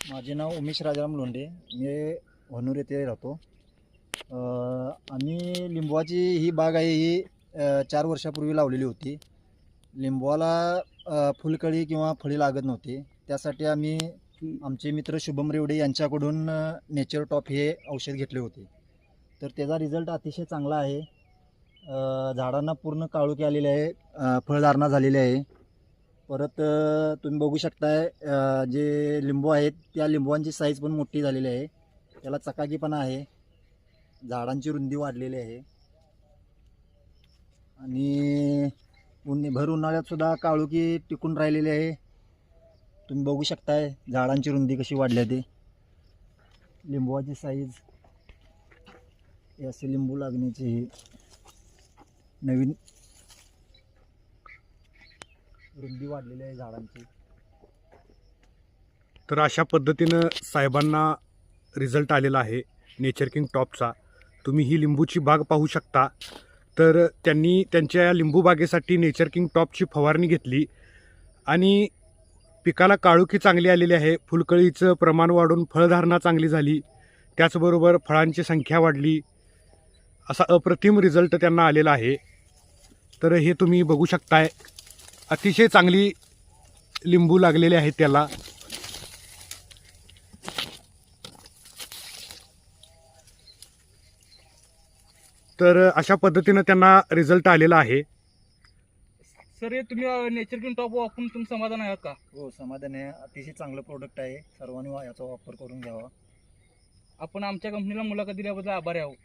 माझे नाव उमेश राजाराम लोंढे. मी होनूर येथे राहतो. आम्ही लिंबवाची ही बाग आहे ही 4 वर्षापूर्वी लावलेली होती. लिंबवाला फुलकळी किंवा फळी लागत नव्हती. त्यासाठी आम्ही आमचे मित्र शुभम रेवडे यांच्याकडून नेचर टॉप हे औषध घेतले होते. तर त्याचा रिझल्ट अतिशय चांगला आहे. झाडांना पूर्ण काळोखी आलेली आहे, फळधारणा झालेली आहे. परत तुम्ही बघू शकताय जे लिंबू आहेत त्या लिंबवांची साईज पण मोठी झालेली आहे. त्याला चकाकीपणा आहे, झाडांची रुंदी वाढलेली आहे आणि भर उन्हाळ्यात सुद्धा काळोखी टिकून राहिलेली आहे. तुम्ही बघू शकताय झाडांची रुंदी कशी वाढली आहे. लिंबवाची साईज हे असे लिंबू लागण्याची नवीन रुंदी वाढलेली आहे झाडांची. तर अशा पद्धतीनं साहेबांना रिझल्ट आलेला आहे नेचर किंग टॉपचा. तुम्ही ही लिंबूची बाग पाहू शकता. तर त्यांनी त्यांच्या लिंबू बागेसाठी नेचर किंग टॉपची फवारणी घेतली आणि पिकाला काळोखी चांगली आलेली आहे. फुलकळीचं प्रमाण वाढून फळधारणा चांगली झाली, त्याचबरोबर फळांची संख्या वाढली. असा अप्रतिम रिझल्ट त्यांना आलेला आहे. तर हे तुम्ही बघू शकताय, अतिशय चांगली लिंबू लागलेले आहेत त्याला. तर अशा पद्धतीनं त्यांना रिझल्ट आलेला आहे. सर हे तुम्ही नेचर किंग टॉप वापरून तुम्ही समाधान आहात का? हो, समाधान आहे. अतिशय चांगलं प्रोडक्ट आहे. सर्वांनी याचा वापर करून घ्यावा. आपण आमच्या कंपनीला मुलाखत दिल्याबद्दल आभारी आहोत.